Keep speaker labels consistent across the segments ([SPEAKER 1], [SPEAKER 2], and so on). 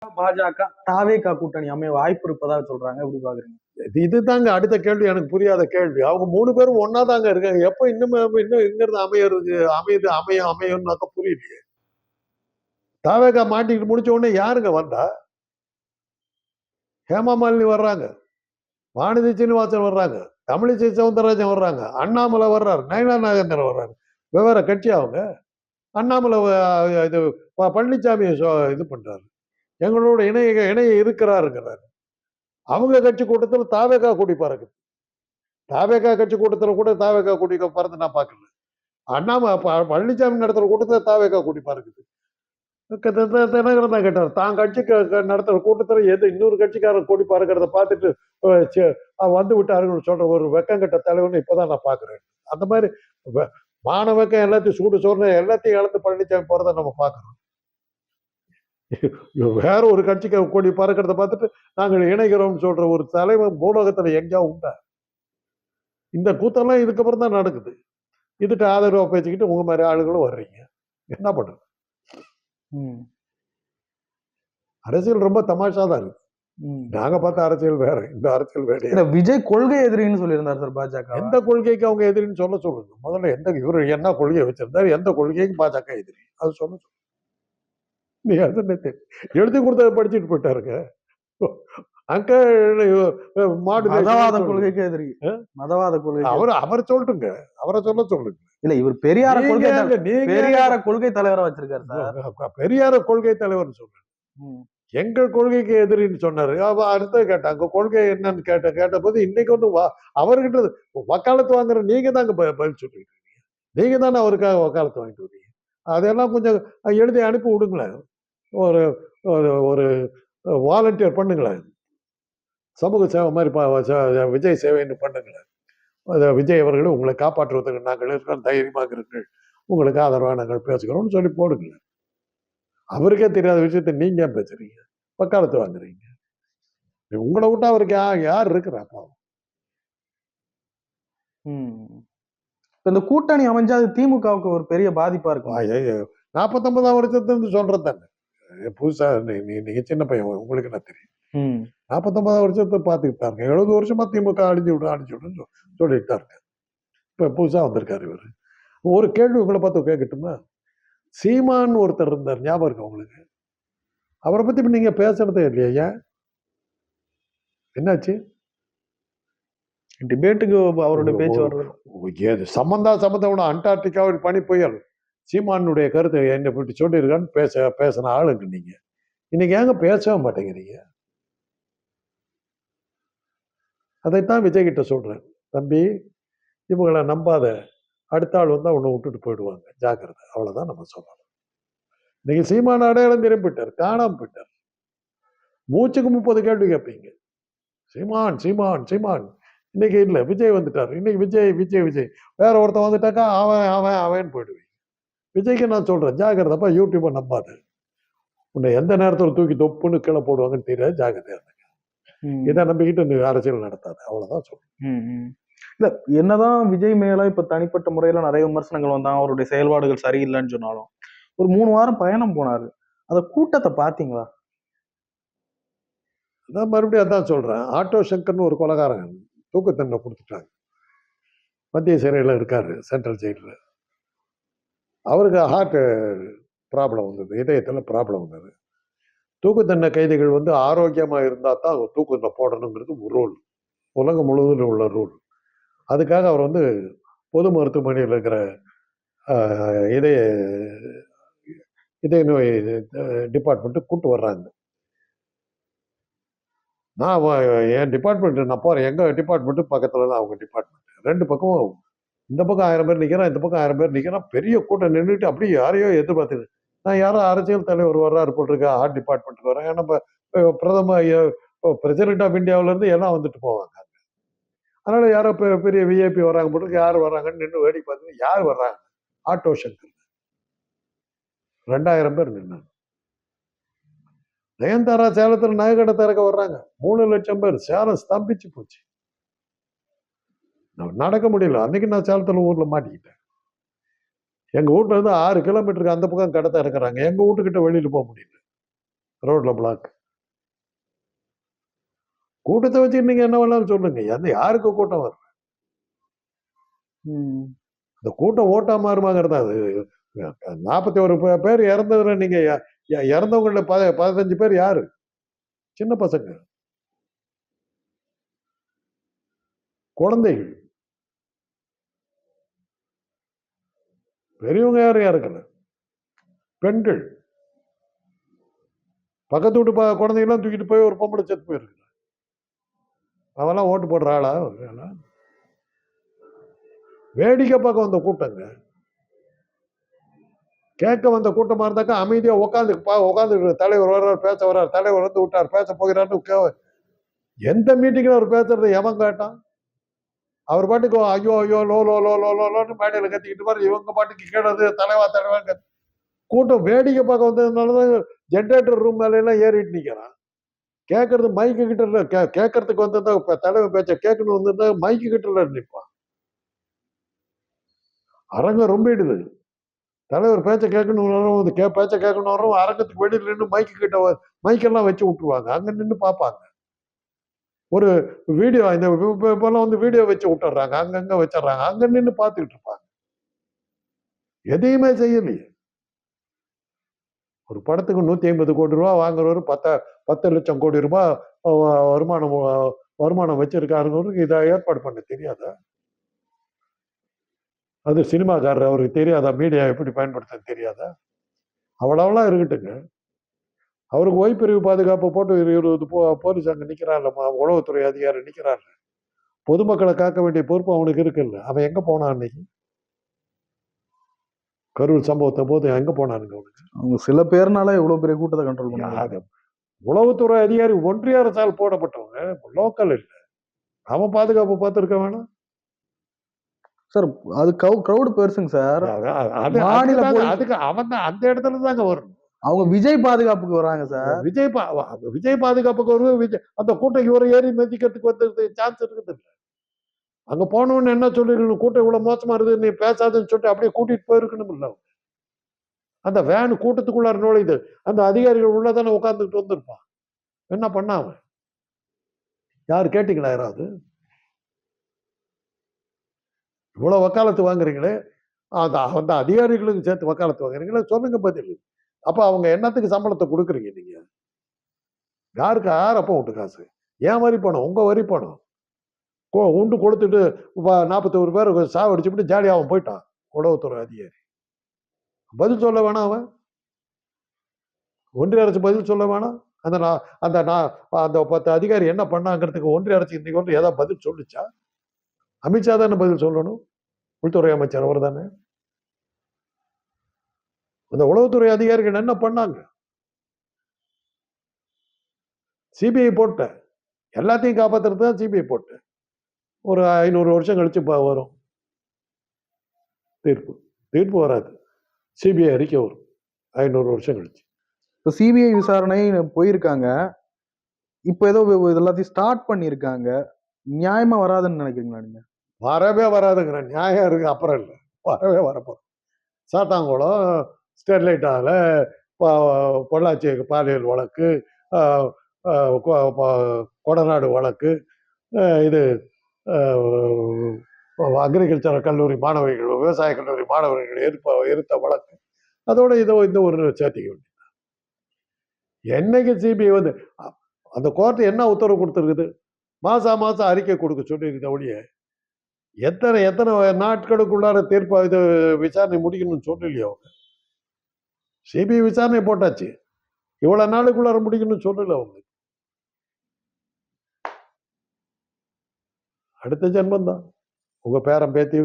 [SPEAKER 1] பாஜக தாவேகா கூட்டணி அமைய வாய்ப்பு இருப்பதா சொல்றாங்க. எப்படி பாக்குறீங்க?
[SPEAKER 2] இதுதாங்க அடுத்த கேள்வி, எனக்கு புரியாத கேள்வி. அவங்க 3 பேரும் ஒன்னா தாங்க இருக்காங்க. எப்ப இன்னும் இங்கிருந்து அமையும்னாக்க புரியலையே. தாவேகா மாட்டிக்கிட்டு முடிச்ச உடனே யாருங்க வந்தா? ஹேமா மாலினி வர்றாங்க, வானதி சீனிவாசன் வர்றாங்க, தமிழிசை சவுந்தரராஜன் வர்றாங்க, அண்ணாமலை வர்றாரு, நயனா நாகேந்திரன் வர்றாரு. வெவ்வேற கட்சி அவங்க. அண்ணாமலை இது பழனிசாமி இது பண்றாரு, எங்களோட இணைய இருக்கிறாருங்கிறாரு. அவங்க கட்சி கூட்டத்தில் தாவேகா கூடி பறக்குது. தாவேகா கட்சி கூட்டத்தில் கூட தாவேகா கூடி பறந்து நான் பார்க்கல. பழனிசாமி நடத்துற கூட்டத்தில் தாவேகா கூடி பறக்குது. தினகரன் தான் கேட்டார், தான் கட்சிக்கு நடத்துற கூட்டத்தில் எது இன்னொரு கட்சிக்காரன் கூடி பறக்கிறத பார்த்துட்டு வந்து விட்டார்கள் சொல்ற ஒரு வெக்கங்கட்ட தலைவன் இப்பதான் நான் பாக்குறேன். அந்த மாதிரி மாணவக்கம் எல்லாத்தையும் சூடு சோறு எல்லாத்தையும் இழந்து பழனிசாமி போறதை நம்ம பார்க்கிறோம். வேற ஒரு கட்சிக்கு கொடி பறக்கிறத பார்த்துட்டு நாங்கள் இணைகிறோம் சொல்ற ஒரு தலைவன் பூலோகத்துல எங்கேயா உண்டா? இந்த கூத்தெல்லாம் இதுக்கப்புறம் தான் நடக்குது. இதுக்கு ஆதரவா பேசிக்கிட்டு உங்க மாதிரி ஆளுகளும் வர்றீங்க, என்ன பண்றது? அரசியல் ரொம்ப தமாஷா தான் இருக்கு. நாங்க பார்த்த அரசியல் வேற, இந்த அரசியல் வேற.
[SPEAKER 1] விஜய் கொள்கை எதிரின்னு சொல்லியிருந்தார் சார் பாஜக.
[SPEAKER 2] எந்த கொள்கைக்கு அவங்க எதிரின்னு சொல்லுங்க முதல்ல. இவரு என்ன கொள்கையை வச்சிருந்தாரு, எந்த கொள்கைக்கு பாஜக எதிரி, அது சொல்ல. நீ அது எழுதி கொடுத்தத படிச்சுட்டு போயிட்டாருங்க. அங்க
[SPEAKER 1] மதவாத கொள்கைக்கு எதிரி, மதவாத கொள்கை
[SPEAKER 2] அவர் சொல்லட்டுங்க, அவரை சொல்லுங்க.
[SPEAKER 1] இல்ல, இவர் பெரியார கொள்கை தலைவரா வச்சிருக்காரு சார்.
[SPEAKER 2] பெரியார கொள்கை தலைவர் சொல்றாரு, எங்கள் கொள்கைக்கு எதிரின்னு சொன்னாரு. அடுத்த கேட்டாங்க கொள்கை என்னன்னு கேட்ட போது இன்னைக்கு வந்து அவர்கிட்ட வக்காலத்து வாங்குற நீங்க தாங்க பதில் சொல்லிட்டு இருக்கீங்க. நீங்க தானே அவருக்காக வக்காலத்து வாங்கிட்டு வரீங்க. அதெல்லாம் கொஞ்சம் எழுதி அனுப்பி விடுங்களேன். ஒரு ஒரு வாலண்டியர் பண்ணுங்களேன், சமூக சேவை மாதிரி விஜய் சேவைன்னு பண்ணுங்களேன். விஜய் அவர்களும் உங்களை காப்பாற்றுவதற்கு நாங்கள் இருக்கிறோம், தைரியமாக இருங்கள், உங்களுக்கு ஆதரவாக நாங்கள் பேசுகிறோம்னு சொல்லி போடுங்களேன். அவருக்கே தெரியாத விஷயத்த நீங்க ஏன் பேசுறீங்க, வக்காலத்து வாங்குறீங்க? உங்களை விட்டா அவருக்கு யார் இருக்கிறா?
[SPEAKER 1] இந்த கூட்டணி அமைஞ்சா அது திமுகவுக்கு ஒரு பெரிய பாதிப்பா இருக்கும்.
[SPEAKER 2] 49ஆம் வருஷத்துல சொல்றது தானே புதுசா. நீங்க சின்ன பையன், உங்களுக்கு என்ன தெரியும்? 49ஆம் வருஷத்தை பார்த்துக்கிட்டாங்க. 70 வருஷமா திமுக அழிஞ்சு விடுன்னு சொல்லிட்டாங்க. இப்ப புதுசா வந்திருக்காரு இவரு. ஒரு கேள்வி உங்களை பார்த்து கேட்கட்டுமா? சீமான் ஒருத்தர் இருந்தார், ஞாபகம் இருக்கு உங்களுக்கு? அவரை பத்தி நீங்க பேசுறதே இல்லையா? என்னாச்சு?
[SPEAKER 1] டிபேட்டுக்கு அவருடைய பேச்சு வர்றது
[SPEAKER 2] சம்பந்தம் அண்டார்டிகாவில் பனி புயல் சீமானுடைய கருத்தை என்ன பற்றி சொல்லியிருக்கான்னு பேசின ஆளுங்க நீங்க. இன்னைக்கு ஏங்க பேசவே மாட்டேங்கிறீங்க? அதைத்தான் விஜய் கிட்ட சொல்றேன், தம்பி இவங்களை நம்பாத, அடுத்த ஆள் வந்தா உன்னை விட்டுட்டு போயிடுவாங்க, ஜாக்கிரதை, அவ்வளவுதான் நம்ம சொல்லணும். இன்னைக்கு சீமான அடையாளம் திரும்பிட்டார், காணாம போயிட்டார். மூச்சுக்கு 30 கேள்வி கேட்பீங்க, சீமான் சீமான் சீமான். இன்னைக்கு இல்ல, விஜய் வந்துட்டார். இன்னைக்கு விஜய் விஜய் விஜய் வேற ஒருத்தன் வந்துட்டாக்கா அவன் அவன் அவன் போயிடுவீங்க. விஜய்க்கு நான் சொல்றேன், ஜாக்கிரதப்பா, யூடியூபை நம்பாத, உன்னை எந்த நேரத்தில் தூக்கி தொப்புன்னு கீழே போடுவாங்கன்னு தெரியாது, ஜாக்கிரதையா இருந்தீங்க. இதை நம்பிக்கிட்டு நீ அரசியல் நடத்தாது, அவ்வளவுதான் சொல்றேன்.
[SPEAKER 1] இல்ல, என்னதான் விஜய் மேல இப்ப தனிப்பட்ட முறையில நிறைய விமர்சனங்கள் வந்தா, அவருடைய செயல்பாடுகள் சரியில்லைன்னு சொன்னாலும் ஒரு 3 வாரம் பயணம் போனாரு, அந்த கூட்டத்தை பாத்தீங்களா?
[SPEAKER 2] அதான் மறுபடியும் அதான் சொல்றேன், ஆட்டோ சங்கர்னு ஒரு கொலைகாரன் தூக்கு தண்டனை கொடுத்துட்டாங்க, மத்திய சிறையில் இருக்காரு, சென்ட்ரல் ஜெயிலில். அவருக்கு ஹார்ட் ப்ராப்ளம் வந்தது, இதயத்தில் ப்ராப்ளம் வந்தது. தூக்கு தண்டனை கைதிகள் வந்து ஆரோக்கியமாக இருந்தால் தான் தூக்கத்தில் போடணுங்கிறது ஒரு ரூல், உலகம் முழுவதும் உள்ள ரூல். அதுக்காக அவர் வந்து பொது மருத்துவமனையில் இருக்கிற இதய நோய் டிபார்ட்மெண்ட்டு கூப்பிட்டு வர்றாங்க. நான் என் டிபார்ட்மெண்ட் நான் போகிறேன், எங்கள் டிபார்ட்மெண்ட்டு பக்கத்தில் தான் அவங்க டிபார்ட்மெண்ட். 2 பக்கமும், இந்த பக்கம் 1000 பேர் நிற்கிறான், இந்த பக்கம் 1000 பேர் நிற்கிறான். பெரிய கூட்டம் நின்றுட்டு அப்படியே யாரையோ எதிர்பார்த்துது. நான் யாரோ அரசியல் தலைவர் வர்றாரு போட்டிருக்கேன், ஆர்ட் டிபார்ட்மெண்ட்டுக்கு வரேன். ஏன்னா பிரசிடென்ட் ஆஃப் இந்தியாவிலேருந்து எல்லாம் வந்துட்டு போவாங்க. அதனால யாரோ பெரிய விஐபி வர்றாங்க போட்டிருக்கு, யார் வர்றாங்கன்னு நின்று வேடிக்கை பார்த்து, யார் வர்றாங்க? ஆட்டோ சங்கர். 2000 பேர் நின்னாங்க. நயன்தாரா சேலத்தில் நகைக்கடை திறக்க வர்றாங்க, 3 லட்சம் பேர். சேலம் ஸ்தம்பிச்சு போச்சு, நடக்க முடியல. அன்னைக்கு நான் சேலத்துல ஊர்ல மாட்டிக்கிட்டேன். எங்க வீட்டுல இருந்து 6 கிலோமீட்டருக்கு அந்த பக்கம் கடை திறக்கிறாங்க, எங்க வீட்டுக்கிட்ட வெளியில போக முடியல. ரோட்ல பிளாக். கூட்டத்தை வச்சு நீங்க என்ன வேணாலும் சொல்லுங்க, எந்த யாருக்கு கூட்டம் வரும்?
[SPEAKER 1] ம்.
[SPEAKER 2] அந்த கூட்டம் ஓட்டா மாறுமாங்கிறது அது. 41 பேர் இறந்ததுல நீங்க இறந்தவங்கள 15 பேர் யாரு? சின்ன பசங்க, குழந்தைகள், பெரியவங்க யாரும் இறக்கல, பெண்கள், பக்கத்து வீட்டு குழந்தைங்களாம் தூக்கிட்டு போய் ஒரு பொம்பளை செத்து போயிருக்கு. அவெல்லாம் ஓட்டு போடுற ஆளா? வேடிக்கை பார்க்க வந்த கூட்டங்க. கேட்க வந்த கூட்டமா இருந்தாக்கா அமைதியா உட்காந்து தலைவர் வர்றார், பேச வர்றார், தலைவர் வந்து விட்டார், பேச போகிறாரு. எந்த மீட்டிங்ல அவர் பேசுறது எவன் கேட்டான்? அவர் பாட்டுக்கு ஐயோ ஐயோ லோ லோ லோ லோ லோன்னு மேடையில கத்திக்கிட்டு பாரு, இவங்க பாட்டுக்கு கேட்டது தலைவா தலைவா. கூட்டம் வேடிக்கை பார்க்க வந்ததுனாலதான் ஜென்ரேட்டர் ரூம் மேல எல்லாம் ஏறிட்டு நிக்கிறான். கேட்கறது மைக்கு கிட்ட இல்ல, கேட்கறதுக்கு வந்ததா தலைவர் பேச்ச கேட்கணும் வந்திருந்தா மைக்கு கிட்ட நிற்பான். அரங்கம் ரொம்பிடுது. தலைவர் பேச்ச கேட்கணும், பேச்ச கேட்கணும் வரும், அரங்கத்துக்கு வெளியில நின்று மைக்கு கிட்ட மைக்கெல்லாம் வச்சு விட்டுருவாங்க. அங்க நின்று பார்ப்பாங்க. ஒரு வீடியோ இந்த இப்பெல்லாம் வந்து வீடியோ வச்சு விட்டுறாங்க, அங்கங்க வச்சிடறாங்க, அங்க நின்று பார்த்துக்கிட்டு இருப்பாங்க. எதையுமே செய்யலையே. ஒரு படத்துக்கு 150 கோடி ரூபாய் வாங்குறவரு 10 லட்சம் கோடி ரூபாய் வருமானம் வச்சிருக்காருங்கிறதுக்கு இதை ஏற்பாடு பண்ண தெரியாதா? அது சினிமாக்காரர், அவருக்கு தெரியாதா? மீடியா எப்படி பயன்படுத்த தெரியாதா? அவ்வளவுலாம் இருக்கட்டுங்க. அவருக்கு ஓய்பிரிவு பாதுகாப்பு போட்டு 20 போலீஸ் அங்க நிக்கிறான்லம்மா, உளவுத்துறை அதிகாரி நிக்கிறாரு. பொதுமக்களை காக்க வேண்டிய பொறுப்பு அவனுக்கு இருக்குல்ல. அவன் எங்க போனான் அன்னைக்கு? கரூர் சம்பவத்தை போது எங்க போனானுங்க அவனுக்கு?
[SPEAKER 1] அவங்க சில பேர்னால எவ்வளவு பெரிய கூட்டத்தை கண்ட்ரோல் பண்ணாங்க.
[SPEAKER 2] உளவுத்துறை அதிகாரி ஒன்றிய அரசால் போடப்பட்டவங்க, லோக்கல் இல்ல. அவன் பாதுகாப்பு பார்த்திருக்க வேணாம்
[SPEAKER 1] சார்? அது கிரௌட் பெருசுங்க சார்.
[SPEAKER 2] அதுக்கு அவன் தான் அந்த இடத்துல தாங்க வரும்.
[SPEAKER 1] அவங்க விஜய் பாதுகாப்புக்கு வராங்க சார்.
[SPEAKER 2] விஜய் பாதுகாப்புக்கு வருவது, அந்த கூட்டம் இவரை ஏறி மதிக்கிறதுக்கு வந்து சான்ஸ் இருக்குது. அங்க போனவன்னு என்ன சொல்லிருக்கணும்? கூட்டம் இவ்வளவு மோசமா இருக்குது, நீ பேசாதுன்னு சொல்லிட்டு அப்படியே கூட்டிட்டு போயிருக்கணும் இல்ல? அந்த வேன் கூட்டத்துக்குள்ளார நுழையுது, அந்த அதிகாரிகள் உள்ளதானே உட்கார்ந்துட்டு வந்திருப்பான். என்ன பண்ண அவன்? யாரு கேட்டீங்களா? யாராவது இவ்வளவு வக்காலத்து வாங்குறீங்களே, அந்த அதிகாரிகளுக்கு சேர்த்து வக்காலத்து வாங்குறீங்களே, சொல்லுங்க பதில். அப்ப அவங்க என்னத்துக்கு சம்பளத்தை கொடுக்குறீங்க நீங்க? யாருக்கு அப்ப உண்டு காசு? ஏன் வரி பணம்? உங்க வரி பணம். உண்டு கொடுத்துட்டு 41 பேர் சாவடிச்சுட்டு ஜாலியா அவன் போயிட்டான், உளவுத்துறை அதிகாரி. பதில் சொல்ல வேணாம் அவன்? ஒன்றிய அரசு பதில் சொல்ல வேணாம்? அந்த 10 அதிகாரி என்ன பண்ணாங்கிறதுக்கு ஒன்றிய அரசு இன்னைக்கு வந்து ஏதாவது பதில் சொல்லுச்சா? அமித்ஷா தானே பதில் சொல்லணும், உள்துறை அமைச்சர் அவர் தானே. அந்த உளவுத்துறை அதிகாரிகள் என்ன பண்ணாங்க? சிபிஐ போட்ட எல்லாத்தையும் காப்பாத்துறது தான் சிபிஐ போட்ட. ஒரு 500 வருஷம் கழிச்சு வரும் தீர்ப்பு வராது, சிபிஐ அறிக்கை வரும் 500 வருஷம் கழிச்சு.
[SPEAKER 1] இப்போ சிபிஐ விசாரணை போயிருக்காங்க, இப்போ ஏதோ எல்லாத்தையும் ஸ்டார்ட் பண்ணியிருக்காங்க. நியாயமா வராதுன்னு நினைக்கிறீங்களா நீங்க?
[SPEAKER 2] வரவே வராதுங்கிற நியாயம் இருக்கு, அப்புறம் இல்லை, வரவே வரப்போம். சாத்தாங்குளம் ஸ்டெர்லைட் ஆல, பொள்ளாச்சி பாலியல் வழக்கு, கொடநாடு வழக்கு, இது அக்ரிகல்ச்சர் கல்லூரி மாணவர்கள், விவசாய கல்லூரி மாணவர்கள் எதிர்த்த வழக்கு, அதோட இந்த ஒரு சேர்த்திக்க வேண்டியது. என்னைக்கு சிபிஐ வந்து அந்த கோர்ட் என்ன உத்தரவு கொடுத்துருக்குது? மாசம் அறிக்கை கொடுக்க சொல்லியிருக்க ஒழிய எத்தனை நாட்களுக்குள்ளார தீர்ப்பு இது விசாரணை முடிக்கணும்னு சொல்லலையே அவங்க. சிபிஐ விசாரணை போட்டாச்சு, இவ்வளவு நாளுக்குள்ளார முடிக்கணும்னு சொல்லல அவங்க. அடுத்த ஜென்மம் தான். உங்க பேரம் பேத்தி,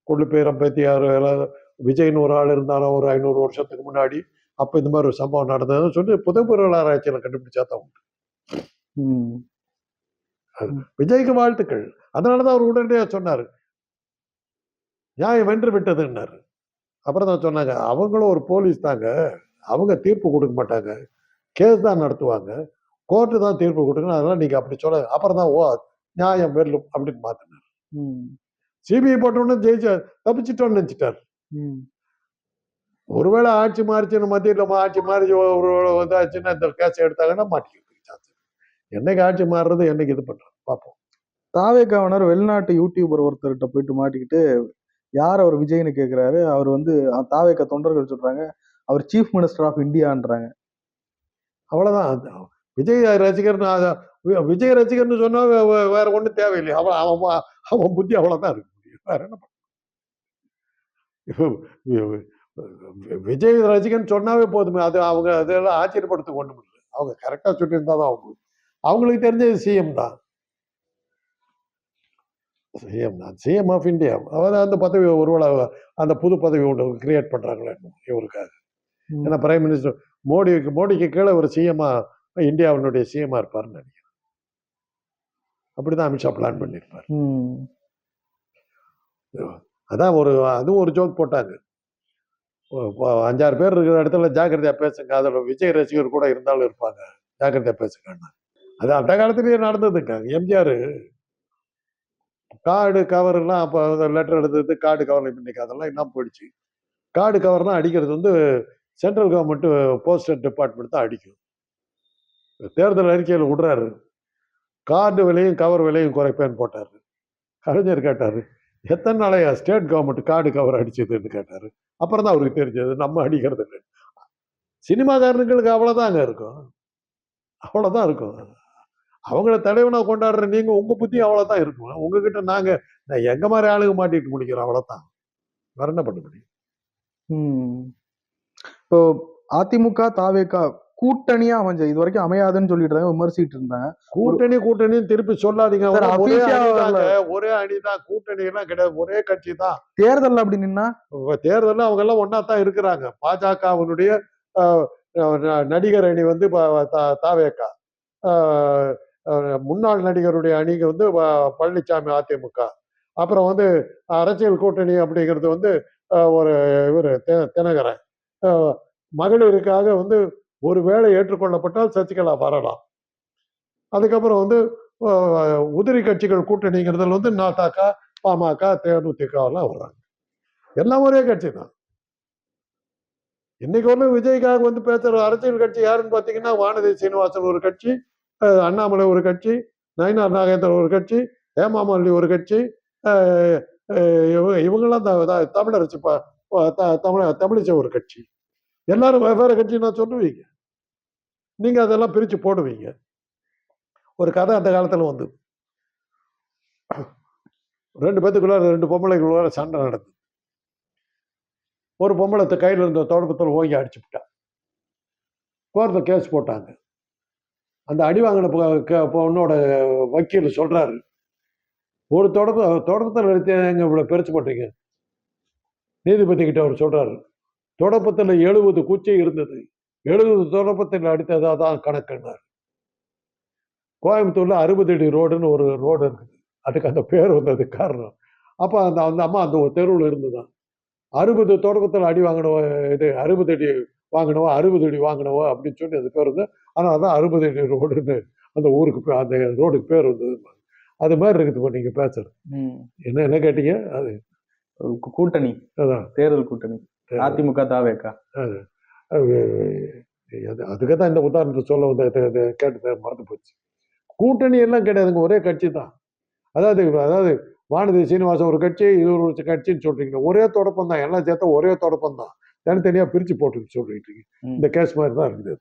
[SPEAKER 2] கொள்ளு பேரம் பேத்தி யாரும் விஜய்னு ஒரு ஆள் இருந்தாலும் ஒரு 500 வருஷத்துக்கு முன்னாடி, அப்ப இந்த மாதிரி ஒரு சம்பவம் நடந்ததுன்னு சொல்லி புதைப்பொருள் ஆராய்ச்சியில கண்டுபிடிச்சா தான் உண்டு. விஜய்க்கு வாழ்த்துக்கள். அதனாலதான் அவர் உடனடியா சொன்னாரு, நியாயம் வென்று விட்டதுன்னாரு. அப்புறம் தான் சொன்னாங்க, அவங்களும் ஒரு போலீஸ் தாங்க, அவங்க தீர்ப்பு கொடுக்க மாட்டாங்க, கேஸ் தான் நடத்துவாங்க, கோர்ட்டு தான் தீர்ப்பு கொடுக்கணும், அதெல்லாம் நீங்க அப்படி சொல்ல. அப்புறம் தான் நியாயம் வெல்லும் அப்படின்னு மாத்தினார். சிபிஐ போட்டோன்னு ஜெயிச்சு தப்பிச்சிட்டோன்னு நினைச்சிட்டார். ஒருவேளை ஆட்சி மாறிச்சுன்னு மத்தியில் ஆட்சி மாறி ஒரு இதாச்சுன்னா இந்த கேஸ் எடுத்தாங்கன்னா மாட்டிக்கிறதுக்கு சான்ஸ். என்னைக்கு ஆட்சி மாறுறது, என்னைக்கு இது பண்றது பார்ப்போம்.
[SPEAKER 1] தாவேக்காவினர் வெளிநாட்டு யூடியூபர் ஒருத்தர்கிட்ட போயிட்டு மாட்டிக்கிட்டு யார் அவர் விஜய்னு கேக்குறாரு. அவர் வந்து தாவேக்கா தொண்டர்கள் சொல்றாங்க அவர் சீஃப் மினிஸ்டர் ஆஃப் இந்தியான்றாங்க.
[SPEAKER 2] அவ்வளவுதான். விஜய் ரசிகர், விஜய் ரசிகர்னு சொன்னா வேற ஒண்ணும் தேவையில்லை. அவன் அவன் அவன் புத்தி அவ்வளவுதான் இருக்கு முடியும். வேற என்ன பண்ண? விஜய் ரசிகன் சொன்னாவே போதுமே. அது அவங்க அதெல்லாம் ஆச்சரியப்படுத்த ஒண்ணும் இல்லை. அவங்க கரெக்டா சொல்லியிருந்தாதான் அவங்களுக்கு தெரிஞ்சது சிஎம் தான். சிஎம் தான், சிஎம் ஆஃப் இந்தியா. அதாவது அந்த பதவி ஒருவேளை அந்த புது பதவி ஒன்று கிரியேட் பண்றாங்களே இவருக்காக. ஏன்னா பிரைம் மினிஸ்டர் மோடிக்கு கீழே ஒரு சிஎம்மா இந்தியாவினுடைய சிஎம்மா இருப்பாருன்னு நினைக்கிறேன். அப்படிதான் அமித்ஷா பிளான் பண்ணியிருப்பார். அதான் அதுவும் ஒரு ஜோக் போட்டாங்க. 5-6 பேர் இருக்கிற இடத்துல ஜாக்கிரதையா பேசுங்க, அதில் விஜய் ரசிகர் கூட இருந்தாலும் இருப்பாங்க, ஜாக்கிரதையா பேசுங்க. அது அந்த காலத்திலேயே நடந்ததுங்க. எம்ஜிஆர் கார்டு கவர் எல்லாம் அப்போ லெட்டர் எடுத்தது கார்டு கவர், இன்னைக்கு அதெல்லாம் என்ன போயிடுச்சு. கார்டு கவர்லாம் அடிக்கிறது வந்து சென்ட்ரல் கவர்மெண்ட் போஸ்டல் டிபார்ட்மெண்ட் தான் அடிக்கும். தேர்தல் அறிக்கையில் விடுறாரு, கார்டு விலையும் கவர் விலையும் குறைப்பேன்னு போட்டாரு. கலைஞர் கேட்டாரு, எத்தனை நாளையா ஸ்டேட் கவர்மெண்ட் கார்டு கவர் அடிச்சதுன்னு கேட்டாரு. அப்புறம் தான் அவருக்கு தெரிஞ்சது நம்ம அடிக்கிறது இல்லை. சினிமாக்காரனுங்களுக்கு அவ்வளவுதாங்க இருக்கும், அவ்வளவுதான் இருக்கும். அவங்கள தலைவனா கொண்டாடுற நீங்க உங்க புத்தி அவ்வளவுதான் இருக்கும். உங்ககிட்ட நாங்க எங்க மாதிரி ஆளுங்க மாட்டிட்டு முடிக்கிறோம், அவ்வளவுதான். வேற என்ன பண்ண முடியும்?
[SPEAKER 1] இப்போ அதிமுக தாவேகா கூட்டணியா அமைஞ்ச இது வரைக்கும் அமையாதுன்னு சொல்லிட்டு விமர்சிட்டு இருந்தாங்க. கூட்டணி திருப்பி சொல்லாதீங்க. ஒரே அணிதான், கூட்டணி எல்லாம் கிடையாது, ஒரே கட்சி தான். தேர்தல் அப்படி நின்னா
[SPEAKER 2] தேர்தல் அவங்க எல்லாம் ஒன்னா தான் இருக்கிறாங்க. பாஜகவினுடைய நடிகர் அணி வந்து தாவேகா, முன்னாள் நடிகருடைய அணிக்கு வந்து பழனிசாமி அதிமுக, அப்புறம் வந்து அரசியல் கூட்டணி அப்படிங்கிறது வந்து ஒரு இவர் தினகரன். மகளிருக்காக வந்து ஒரு வேளை ஏற்றுக்கொள்ளப்பட்டால் சசிகலா வரலாம். அதுக்கப்புறம் வந்து உதிரி கட்சிகள் கூட்டணிங்கிறதுல வந்து நாட்டாக்கா, பாமக, தேமுதிக எல்லாம் வர்றாங்க. எல்லாம் ஒரே கட்சி தான். இன்னைக்கு ஒண்ணு விஜய்க்காக வந்து பேசுற அரசியல் கட்சி யாருன்னு பாத்தீங்கன்னா வானதி சீனிவாசன் ஒரு கட்சி, அண்ணாமலை ஒரு கட்சி, நயினார் நாகேந்திரன் ஒரு கட்சி, ஹேமாமாலினி ஒரு கட்சி, இவங்கெல்லாம் தமிழரசு தமிழிசை ஒரு கட்சி. எல்லாரும் வெவ்வேறு கட்சி நான் சொல்லுவீங்க, நீங்க அதெல்லாம் பிரிச்சு போடுவீங்க. ஒரு கதை அந்த காலத்துல வந்து 2 பேத்துக்குள்ள 2 பொம்பளைக்குள்ள சண்டை நடந்தது. ஒரு பொம்பளை கையில் இருந்த தொடப்பத்தில் ஓங்கி அடிச்சுட்டா. கோர்ட்ல கேஸ் போட்டாங்க. அந்த அடி வாங்கின பொண்ணோட வக்கீல் சொல்றாரு, ஒரு தொடப்பத்தில் எடுத்து எங்க இவ்வளவு பெருசு போட்டீங்க. நீதிபதி கிட்ட அவர் சொல்றாரு, தொடப்பத்தில் 70 குச்சி இருந்தது, 70 தொடப்பத்தில் அடித்ததான் கணக்குன்னார். கோயம்புத்தூர்ல 60 அடி ரோடுன்னு ஒரு ரோடு இருக்குது, அதுக்கு அந்த பேர் வந்தது காரணம். அப்ப அந்த அம்மா அந்த தெருவில் இருந்துதான் 60 தொடக்கத்தில் அடி வாங்கினவோ, இது 60 அடி வாங்கினவோ, 60 அடி வாங்கினவோ அப்படின்னு சொல்லி அது பேர் வந்து. ஆனால் தான் 60 அடி ரோடுன்னு அந்த ஊருக்கு அந்த ரோடுக்கு பேர் வந்தது. அது மாதிரி இருக்குது நீங்க பேசுறது. என்ன கேட்டீங்க? அது
[SPEAKER 1] கூட்டணி, அதான் தேர்தல் கூட்டணி அதிமுக தாவேகா.
[SPEAKER 2] அதுக்கு தான் இந்த உதாரணத்தை சொல்ல வந்து கேட்டு மறந்து போச்சு. கூட்டணி எல்லாம் கிடையாதுங்க, ஒரே கட்சி தான். அதாவது வானதி சீனிவாசன் ஒரு கட்சி, இது ஒரு கட்சின்னு சொல்றீங்க. ஒரே தொடப்பம் தான், எல்லாம் சேர்த்தா ஒரே தொடப்பம் தான். தனித்தனியா பிரிச்சு போட்டு சொல்லிட்டு இருக்கீங்க. இந்த கேஸ் மாதிரி தான் இருக்குது.